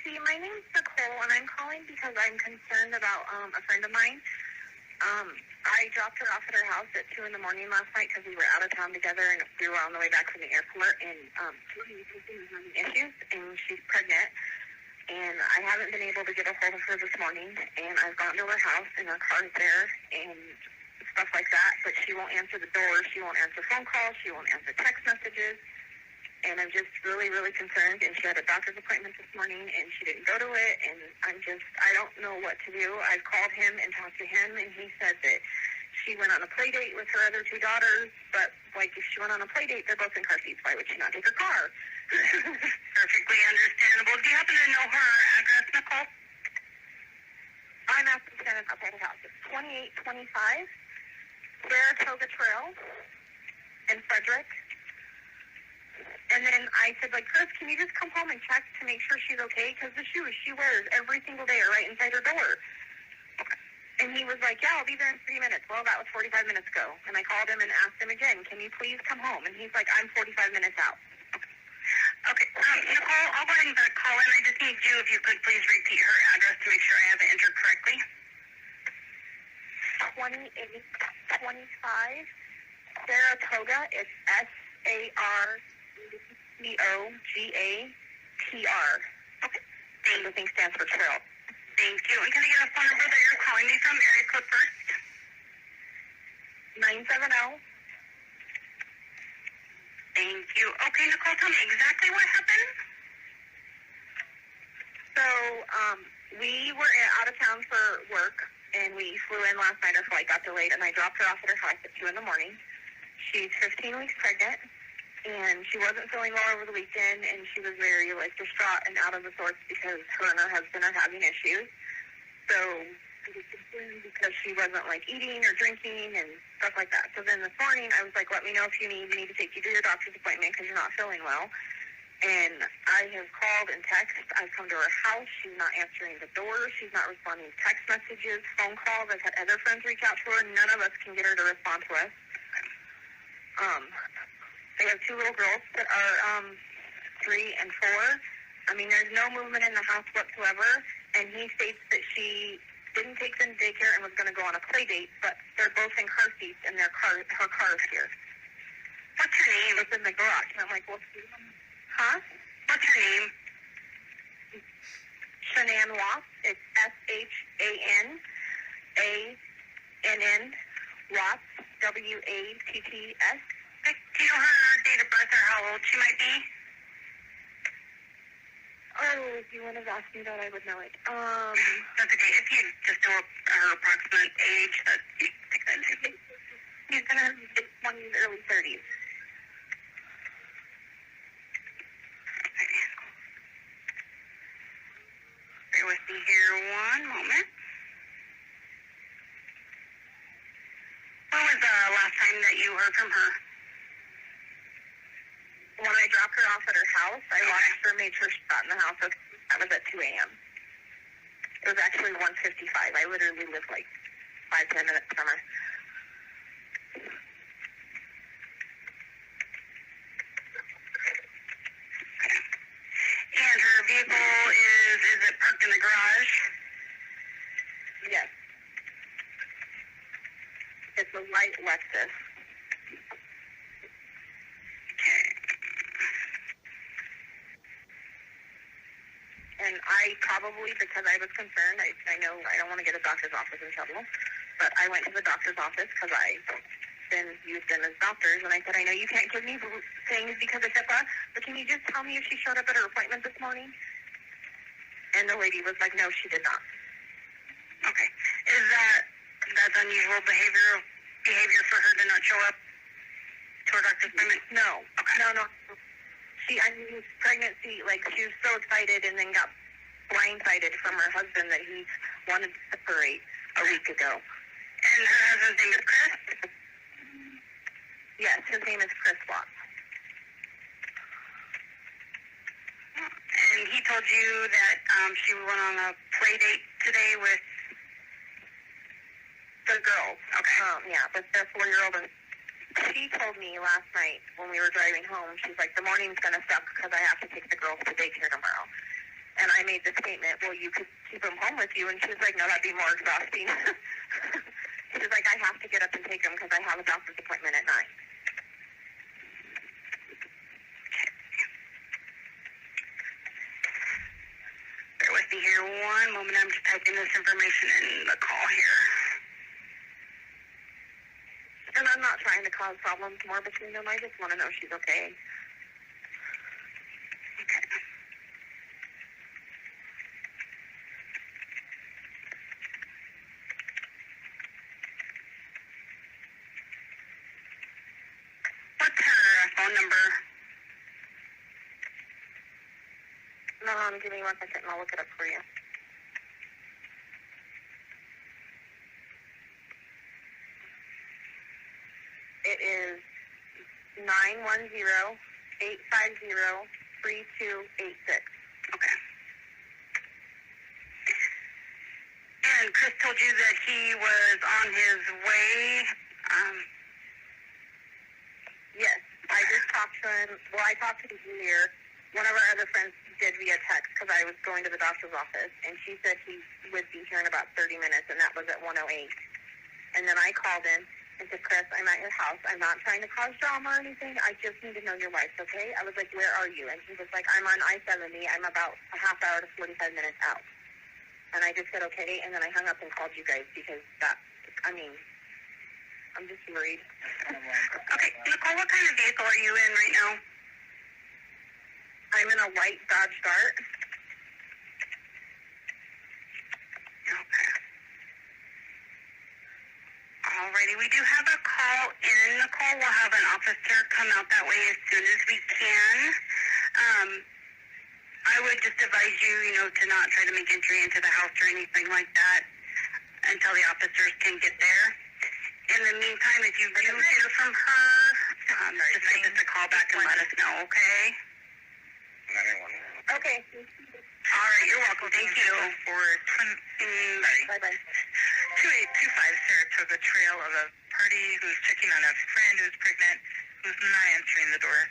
Tracy, my name's Nicole, and I'm calling because I'm concerned about a friend of mine. I dropped her off at her house at 2 in the morning last night because we were out of town together, and we were on the way back from the airport, and she's having issues, and she's pregnant, and I haven't been able to get a hold of her this morning, and I've gone to her house, and her car's there, and stuff like that, but she won't answer the door, she won't answer phone calls, she won't answer text messages. And I'm just really, really concerned. And she had a doctor's appointment this morning, and she didn't go to it. And I don't know what to do. I've called him and talked to him, and he said that she went on a play date with her other two daughters. But, like, if she went on a play date, they're both in car seats. Why would she not take her car? Perfectly understandable. Do you happen to know her address, Nicole? I'm asking to stand outside the house. It's 2825 Saratoga Trail in Frederick. And then I said, like, Chris, can you just come home and check to make sure she's okay? Because the shoes she wears every single day are right inside her door. And he was like, yeah, I'll be there in 3 minutes. Well, that was 45 minutes ago. And I called him and asked him again, can you please come home? And he's like, I'm 45 minutes out. Okay. Nicole, I'll go ahead and call in. I just need you, if you could please repeat her address to make sure I have it entered correctly. 2825 Saratoga. It's SARCOGATR. Okay. The thing stands for trail. Thank you. And can I get a phone number that you're calling me from? Area code first. 970. Thank you. Okay, Nicole, tell me exactly what happened. So, we were out of town for work, and we flew in last night. Our flight got delayed, and I dropped her off at her house at 2 in the morning. She's 15 weeks pregnant, and she wasn't feeling well over the weekend, and she was very, like, distraught and out of the sorts because her and her husband are having issues. So, I was concerned because she wasn't, like, eating or drinking and stuff like that. So then this morning, I was like, let me know if you need me to take you to your doctor's appointment because you're not feeling well. And I have called and texted. I've come to her house. She's not answering the door. She's not responding to text messages, phone calls. I've had other friends reach out to her. None of us can get her to respond to us. They have two little girls that are 3 and 4. I mean, there's no movement in the house whatsoever. And he states that she didn't take them to daycare and was going to go on a play date, but they're both in car seats and her car is here. What's her name? It's in the garage. And I'm like, well, huh? What's her name? Shanann Watts. It's SHANANN Watts, WATTS. Do you know her date of birth or how old she might be? Oh, if you would have asked me that, I would know it. That's okay. If you just know her approximate age, He's in her mid-20s, early 30s. Bear with me here one moment. When was the last time that you heard from her? When I dropped her off at her house, I watched her, made sure she got in the house. That was at 2 a.m. It was actually 1:55. I literally lived like 5-10 minutes from her. And her vehicle is it parked in the garage? Yes. It's a light Lexus. Okay. And I probably, because I was concerned, I know I don't want to get a doctor's office in trouble, but I went to the doctor's office because I've been used them as doctors, and I said, I know you can't give me things because of HIPAA, but can you just tell me if she showed up at her appointment this morning? And the lady was like, no, she did not. Okay. Is that's unusual behavior for her to not show up to her doctor's appointment? No. Okay. No. Pregnancy, like, she was so excited and then got blindsided from her husband that he wanted to separate a week ago. And her husband's name is Chris? Yes, his name is Chris Watts. And he told you that she went on a play date today with the girls. Okay. Yeah, with their 4-year-old. And she told me last night when we were driving home, she's like, the morning's going to suck because I have to take the girls to daycare tomorrow. And I made the statement, well, you could keep him home with you. And she was like, no, that'd be more exhausting. She was like, I have to get up and take him because I have a doctor's appointment at 9. Bear with me here one moment. I'm just typing this information in the call here. And I'm not trying to cause problems more between them. I just want to know she's okay. Okay. What's her phone number? Give me 1 second and I'll look it up for you. It is 910-850-3286. Okay. And Chris told you that he was on his way. Yes, I just talked to him. Well, I talked to the engineer. One of our other friends did via text because I was going to the doctor's office, and she said he would be here in about 30 minutes, and that was at 1:08. And then I called in and said, Chris, I'm at your house. I'm not trying to cause drama or anything. I just need to know your wife's okay. I was like, where are you? And he was like, I'm on I-70. I'm about a half hour to 45 minutes out. And I just said, okay, and then I hung up and called you guys because that, I'm just worried. Okay, Nicole, what kind of vehicle are you in right now? I'm in a white Dodge Dart. Okay. Alrighty, we do have a call in, Nicole. We'll have an officer come out that way as soon as we can. I would just advise you, to not try to make entry into the house or anything like that until the officers can get there. In the meantime, if you do hear from her, just give us a call back and let us know, okay? Okay. All right, you're welcome. Thank you. Bye-bye. 2825 Saratoga Trail of a party who's checking on a friend who's pregnant, who's not answering the door.